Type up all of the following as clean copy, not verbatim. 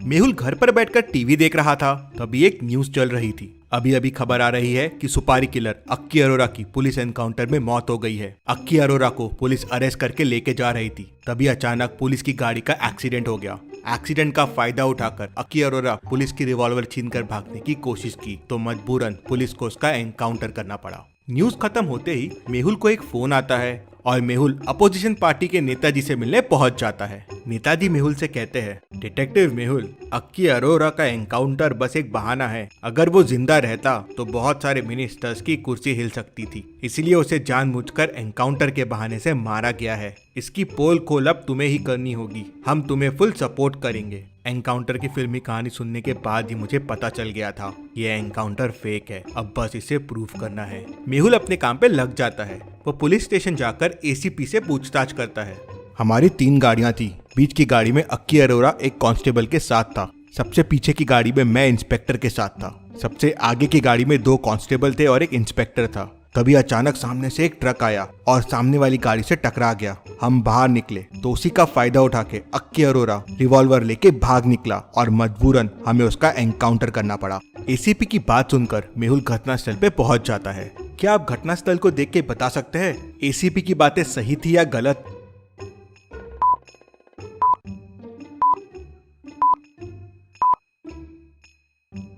मेहुल घर पर बैठकर टीवी देख रहा था, तभी एक न्यूज चल रही थी। अभी अभी खबर आ रही है कि सुपारी किलर अक्की अरोरा की पुलिस एनकाउंटर में मौत हो गई है। अक्की अरोरा को पुलिस अरेस्ट करके लेके जा रही थी, तभी अचानक पुलिस की गाड़ी का एक्सीडेंट हो गया। एक्सीडेंट का फायदा उठाकर अक्की अरोरा पुलिस की रिवॉल्वर छीनकर भागने की कोशिश की, तो मजबूरन पुलिस को उसका एनकाउंटर करना पड़ा। न्यूज खत्म होते ही मेहुल को एक फोन आता है और मेहुल अपोजिशन पार्टी के नेताजी से मिलने पहुंच जाता है। नेताजी मेहुल से कहते हैं, डिटेक्टिव मेहुल, अक्की अरोरा का एनकाउंटर बस एक बहाना है। अगर वो जिंदा रहता तो बहुत सारे मिनिस्टर्स की कुर्सी हिल सकती थी, इसलिए उसे जानबूझकर एनकाउंटर के बहाने से मारा गया है। इसकी पोल खोल अब तुम्हें ही करनी होगी, हम तुम्हें फुल सपोर्ट करेंगे। एनकाउंटर की फिल्मी कहानी सुनने के बाद ही मुझे पता चल गया था ये एनकाउंटर फेक है, अब बस इसे प्रूफ करना है। मेहुल अपने काम पे लग जाता है। वो पुलिस स्टेशन जाकर एसीपी से पूछताछ करता है। हमारी 3 गाड़ियां थी, बीच की गाड़ी में अक्की अरोरा एक कांस्टेबल के साथ था, सबसे पीछे की गाड़ी में मैं इंस्पेक्टर के साथ था, सबसे आगे की गाड़ी में 2 कांस्टेबल थे और एक इंस्पेक्टर था। तभी अचानक सामने से एक ट्रक आया और सामने वाली गाड़ी से टकरा गया। हम बाहर निकले तो उसी का फायदा उठा के अक्की अरोरा रिवॉल्वर लेके भाग निकला और मजबूरन हमें उसका एनकाउंटर करना पड़ा। एसीपी की बात सुनकर मेहुल घटनास्थल पे पहुंच जाता है। क्या आप घटनास्थल को देख के बता सकते हैं एसीपी की बातें सही थी या गलत?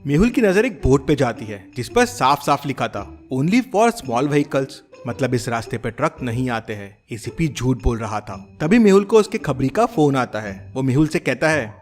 मेहुल की नजर एक बोर्ड पे जाती है जिस पर साफ साफ लिखा था, ओनली फॉर स्मॉल व्हीकल्स, मतलब इस रास्ते पे ट्रक नहीं आते हैं। एसीपी झूठ बोल रहा था। तभी मेहुल को उसके खबरी का फोन आता है। वो मेहुल से कहता है,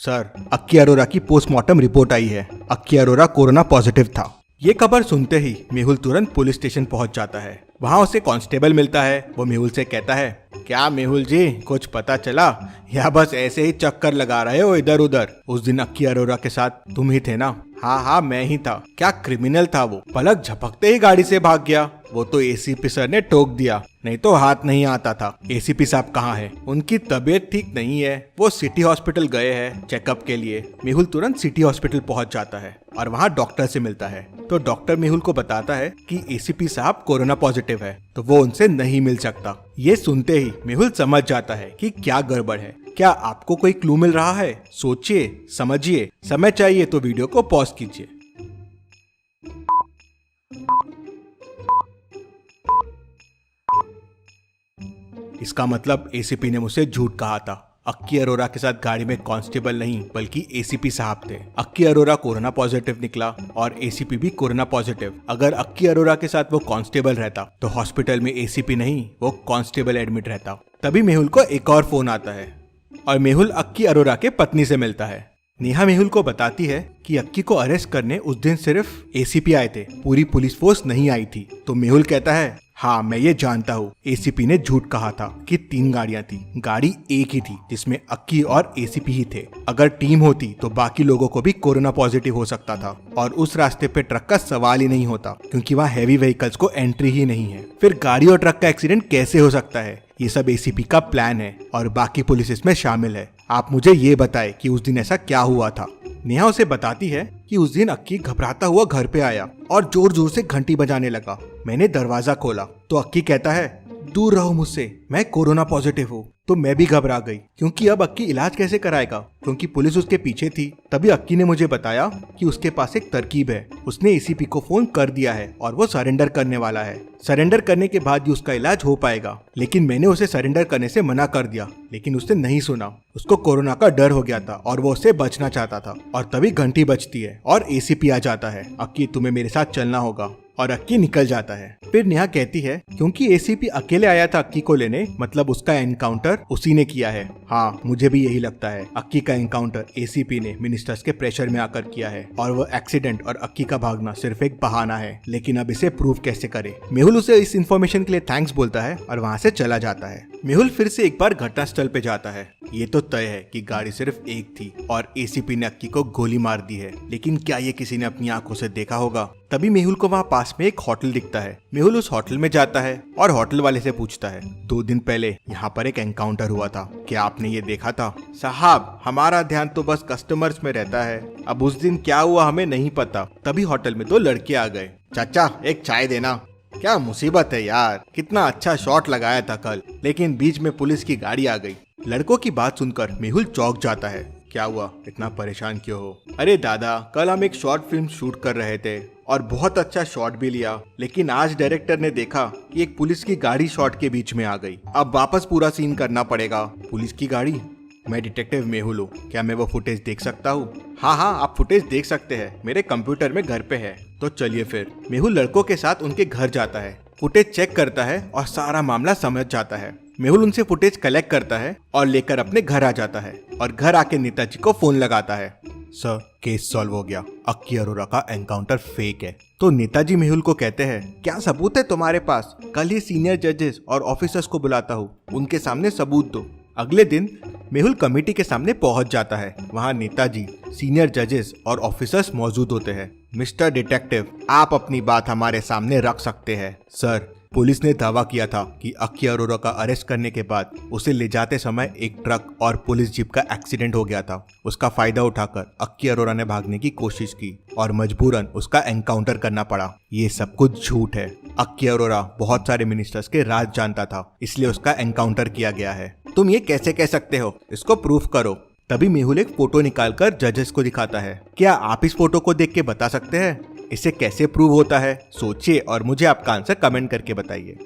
सर, अक्की अरोरा की पोस्टमार्टम रिपोर्ट आई है, अक्की अरोरा कोरोना पॉजिटिव था। ये खबर सुनते ही मेहुल तुरंत पुलिस स्टेशन पहुंच जाता है। वहाँ उसे कांस्टेबल मिलता है। वो मेहुल से कहता है, क्या मेहुल जी, कुछ पता चला या बस ऐसे ही चक्कर लगा रहे हो इधर उधर? उस दिन अक्की अरोरा के साथ तुम ही थे ना? हाँ, मैं ही था। क्या क्रिमिनल था वो? पलक झपकते ही गाड़ी से भाग गया। वो तो एसीपी सर ने टोक दिया, नहीं तो हाथ नहीं आता था। एसीपी साहब कहाँ हैं? उनकी तबीयत ठीक नहीं है, वो सिटी हॉस्पिटल गए हैं चेकअप के लिए। मेहुल तुरंत सिटी हॉस्पिटल पहुंच जाता है और वहाँ डॉक्टर से मिलता है। तो डॉक्टर मेहुल को बताता है कि एसीपी साहब कोरोना पॉजिटिव है, तो वो उनसे नहीं मिल सकता। ये सुनते ही मेहुल समझ जाता है कि क्या गड़बड़ है। क्या आपको कोई क्लू मिल रहा है? सोचिए, समझिए, समय चाहिए तो वीडियो को पॉज कीजिए। इसका मतलब एसीपी ने मुझसे झूठ कहा था। अक्की अरोरा के साथ गाड़ी में कांस्टेबल नहीं बल्कि एसीपी साहब थे। अक्की अरोरा कोरोना पॉजिटिव निकला और एसीपी भी कोरोना पॉजिटिव। अगर अक्की अरोरा के साथ वो कांस्टेबल रहता तो हॉस्पिटल में एसीपी नहीं, वो कांस्टेबल एडमिट रहता। तभी मेहुल को एक और फोन आता है और मेहुल अक्की अरोरा के पत्नी से मिलता है। नेहा मेहुल को बताती है कि अक्की को अरेस्ट करने उस दिन सिर्फ एसीपी आए थे, पूरी पुलिस फोर्स नहीं आई थी। तो मेहुल कहता है, हाँ, मैं ये जानता हूँ, एसीपी ने झूठ कहा था कि 3 गाड़ियां थी, गाड़ी एक ही थी जिसमें अक्की और एसीपी ही थे। अगर टीम होती तो बाकी लोगों को भी कोरोना पॉजिटिव हो सकता था और उस रास्ते पे ट्रक का सवाल ही नहीं होता क्योंकि वहाँ हैवी व्हीकल्स को एंट्री ही नहीं है। फिर गाड़ी और ट्रक का एक्सीडेंट कैसे हो सकता है? ये सब एसीपी का प्लान है और बाकी पुलिस इसमें शामिल है। आप मुझे ये बताएं कि उस दिन ऐसा क्या हुआ था। नेहा उसे बताती है कि उस दिन अक्की घबराता हुआ घर पे आया और जोर जोर से घंटी बजाने लगा। मैंने दरवाजा खोला तो अक्की कहता है, दूर रहो मुझसे, मैं कोरोना पॉजिटिव हूँ। तो मैं भी घबरा गई क्योंकि अब अक्की इलाज कैसे कराएगा, क्योंकि पुलिस उसके पीछे थी। तभी अक्की ने मुझे बताया कि उसके पास एक तरकीब है। उसने एसीपी को फोन कर दिया है और वो सरेंडर करने वाला है। सरेंडर करने के बाद ही उसका इलाज हो पाएगा। लेकिन मैंने उसे सरेंडर करने से मना कर दिया, लेकिन उसने नहीं सुना। उसको कोरोना का डर हो गया था और वो उससे बचना चाहता था। और तभी घंटी बजती है और एसीपी आ जाता है। अक्की, तुम्हें मेरे साथ चलना होगा। और अक्की निकल जाता है। फिर नेहा कहती है, क्योंकि एसीपी अकेले आया था अक्की को लेने, मतलब उसका एनकाउंटर उसी ने किया है। हाँ, मुझे भी यही लगता है। अक्की का एनकाउंटर एसीपी ने मिनिस्टर्स के प्रेशर में आकर किया है और वो एक्सीडेंट और अक्की का भागना सिर्फ एक बहाना है। लेकिन अब इसे प्रूव कैसे करे? मेहुल उसे इस इन्फॉर्मेशन के लिए थैंक्स बोलता है और वहाँ से चला जाता है। मेहुल फिर से एक बार घटनास्थल पे जाता है। ये तो तय है कि गाड़ी सिर्फ एक थी और एसीपी ने अक्की को गोली मार दी है, लेकिन क्या ये किसी ने अपनी आंखों से देखा होगा? तभी मेहुल को वहाँ पास में एक होटल दिखता है। मेहुल उस होटल में जाता है और होटल वाले से पूछता है, 2 दिन पहले यहाँ पर एक एनकाउंटर हुआ था, क्या आपने ये देखा था? साहब, हमारा ध्यान तो बस कस्टमर्स में रहता है, अब उस दिन क्या हुआ हमें नहीं पता। तभी होटल में 2 लड़के आ गए। चाचा, एक चाय देना। क्या मुसीबत है यार, कितना अच्छा शॉट लगाया था कल, लेकिन बीच में पुलिस की गाड़ी आ गई। लड़कों की बात सुनकर मेहुल चौंक जाता है क्या हुआ, इतना परेशान क्यों हो? अरे दादा, कल हम एक शॉर्ट फिल्म शूट कर रहे थे और बहुत अच्छा शॉट भी लिया, लेकिन आज डायरेक्टर ने देखा कि एक पुलिस की गाड़ी शॉट के बीच में आ गई। अब वापस पूरा सीन करना पड़ेगा। पुलिस की गाड़ी? मैं डिटेक्टिव मेहुल हूँ, क्या मैं वो फुटेज देख सकता हूँ? हाँ हाँ, आप फुटेज देख सकते हैं, मेरे कंप्यूटर में घर पे है। तो चलिए फिर। मेहुल लड़कों के साथ उनके घर जाता है, फुटेज चेक करता है और सारा मामला समझ जाता है। मेहुल उनसे फुटेज कलेक्ट करता है और लेकर अपने घर आ जाता है और घर आके नेताजी को फोन लगाता है। सर, केस सॉल्व हो गया, अक्की अरोरा का एनकाउंटर फेक है। तो नेताजी मेहुल को कहते हैं, क्या सबूत है तुम्हारे पास? कल ही सीनियर जजेस और ऑफिसर्स को बुलाता हूँ, उनके सामने सबूत दो। अगले दिन मेहुल कमेटी के सामने पहुंच जाता है। वहां नेताजी, सीनियर जजेस और ऑफिसर्स मौजूद होते हैं। मिस्टर डिटेक्टिव, आप अपनी बात हमारे सामने रख सकते हैं। सर, पुलिस ने दावा किया था कि अक्की अरोरा का अरेस्ट करने के बाद उसे ले जाते समय एक ट्रक और पुलिस जीप का एक्सीडेंट हो गया था। उसका फायदा उठाकर अक्की अरोरा ने भागने की कोशिश की और मजबूरन उसका एनकाउंटर करना पड़ा। ये सब कुछ झूठ है। अक्की अरोरा बहुत सारे मिनिस्टर्स के राज जानता था, इसलिए उसका एनकाउंटर किया गया है। तुम ये कैसे कह सकते हो? इसको प्रूफ करो। तभी मेहुल एक फोटो निकालकर जजेस को दिखाता है। क्या आप इस फोटो को देख के बता सकते हैं इसे कैसे प्रूव होता है? सोचिए और मुझे आपका आंसर कमेंट करके बताइए।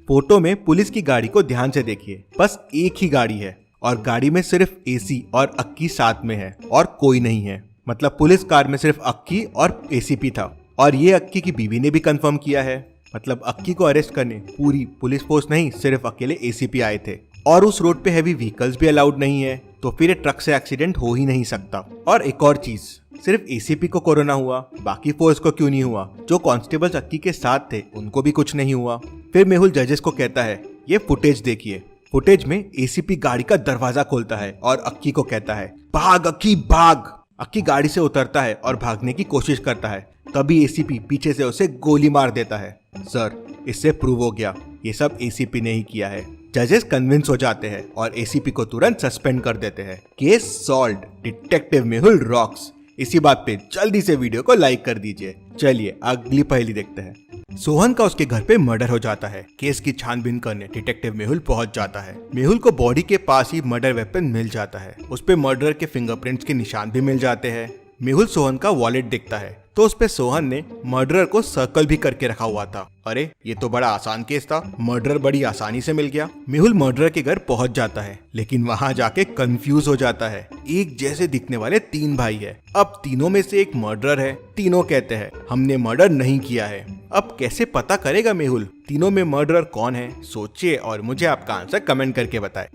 फोटो में पुलिस की गाड़ी को ध्यान से देखिए। बस एक ही गाड़ी है और गाड़ी में सिर्फ एसी और अक्की साथ में है और कोई नहीं है। मतलब पुलिस कार में सिर्फ अक्की और एसीपी था और ये अक्की की बीवी ने भी कंफर्म किया है। मतलब अक्की को अरेस्ट करने पूरी पुलिस फोर्स नहीं, सिर्फ अकेले एसीपी आए थे। और उस रोड पे हैवी व्हीकल्स भी अलाउड नहीं है, तो फिर ये ट्रक से एक्सीडेंट हो ही नहीं सकता। और एक और चीज, सिर्फ एसीपी को कोरोना हुआ, बाकी फोर्स को क्यों नहीं हुआ? जो कांस्टेबल्स अक्की के साथ थे उनको भी कुछ नहीं हुआ। फिर मेहुल जजेस को कहता है, ये फुटेज देखिए। फुटेज में एसीपी गाड़ी का दरवाजा खोलता है और अक्की को कहता है, भाग अक्की भाग। अक्की गाड़ी से उतरता है और भागने की कोशिश करता है। तभी एसीपी पीछे से उसे गोली मार देता है। सर, इससे प्रूव हो गया ये सब एसीपी ने ही किया है। जजेस कन्विंस हो जाते हैं और एसीपी को तुरंत सस्पेंड कर देते हैं। Case solved, detective Mehul rocks. इसी बात पे जल्दी से वीडियो को लाइक कर दीजिए। चलिए अगली पहेली देखते हैं। सोहन का उसके घर पे मर्डर हो जाता है। केस की छानबीन करने डिटेक्टिव मेहुल पहुंच जाता है। मेहुल को बॉडी के पास ही मर्डर वेपन मिल जाता है। उस पे मर्डर के फिंगरप्रिंट्स के निशान भी मिल जाते हैं। मेहुल सोहन का वॉलेट देखता है तो उस पे सोहन ने मर्डरर को सर्कल भी करके रखा हुआ था। अरे, ये तो बड़ा आसान केस था, मर्डरर बड़ी आसानी से मिल गया। मेहुल मर्डरर के घर पहुंच जाता है, लेकिन वहां जाके कंफ्यूज हो जाता है। एक जैसे दिखने वाले 3 भाई है। अब तीनों में से एक मर्डरर है। तीनों कहते हैं हमने मर्डर नहीं किया है। अब कैसे पता करेगा मेहुल तीनों में मर्डरर कौन है? सोचिए और मुझे आपका आंसर कमेंट करके बताएं।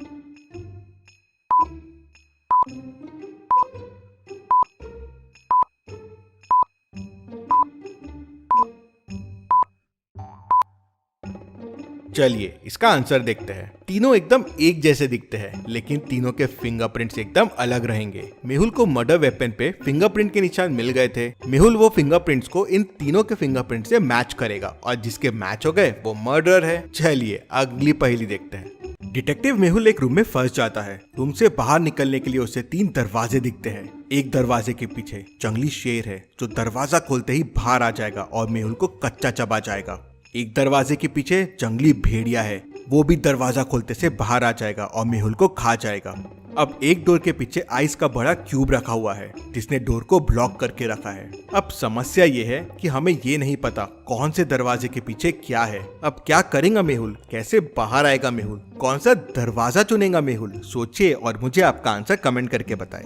चलिए इसका आंसर देखते हैं। तीनों एकदम एक जैसे दिखते हैं, लेकिन तीनों के फिंगरप्रिंट्स एकदम अलग रहेंगे। मेहुल को मर्डर वेपन पे फिंगरप्रिंट के निशान मिल गए थे। मेहुल वो फिंगरप्रिंट्स को इन तीनों के फिंगरप्रिंट से मैच करेगा और जिसके मैच हो गए वो मर्डर है। चलिए अगली पहेली देखते हैं। डिटेक्टिव मेहुल एक रूम में फंस जाता है। रूम से बाहर निकलने के लिए उसे 3 दरवाजे दिखते हैं। एक दरवाजे के पीछे जंगली शेर है जो दरवाजा खोलते ही बाहर आ जाएगा और मेहुल को कच्चा चबा जाएगा। एक दरवाजे के पीछे जंगली भेड़िया है, वो भी दरवाजा खोलते से बाहर आ जाएगा और मेहुल को खा जाएगा। अब एक डोर के पीछे आइस का बड़ा क्यूब रखा हुआ है जिसने डोर को ब्लॉक करके रखा है। अब समस्या ये है कि हमें ये नहीं पता कौन से दरवाजे के पीछे क्या है। अब क्या करेगा मेहुल? कैसे बाहर आएगा मेहुल? कौन सा दरवाजा चुनेगा मेहुल? सोचिए और मुझे आपका आंसर कमेंट करके बताएं।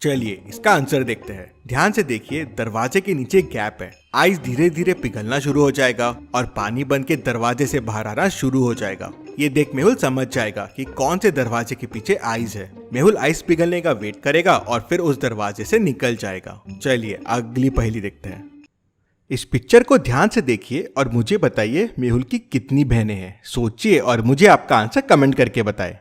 चलिए इसका आंसर देखते हैं। ध्यान से देखिए, दरवाजे के नीचे गैप है। आइस धीरे धीरे पिघलना शुरू हो जाएगा और पानी बन के दरवाजे से बाहर आना शुरू हो जाएगा। ये देख मेहुल समझ जाएगा कि कौन से दरवाजे के पीछे आइस है। मेहुल आइस पिघलने का वेट करेगा और फिर उस दरवाजे से निकल जाएगा। चलिए अगली पहेली देखते हैं। इस पिक्चर को ध्यान से देखिए और मुझे बताइए मेहुल की कितनी बहनें हैं। सोचिए और मुझे आपका आंसर कमेंट करके बताएं।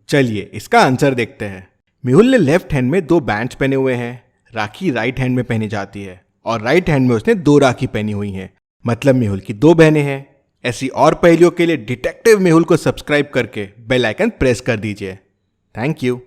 चलिए इसका आंसर देखते हैं। मेहुल ने लेफ्ट हैंड में 2 बैंड्स पहने हुए हैं, राखी राइट हैंड में पहनी जाती है और राइट हैंड में उसने 2 राखी पहनी हुई हैं, मतलब मेहुल की 2 बहनें हैं। ऐसी और पहेलियों के लिए डिटेक्टिव मेहुल को सब्सक्राइब करके बेल आइकन प्रेस कर दीजिए। Thank you.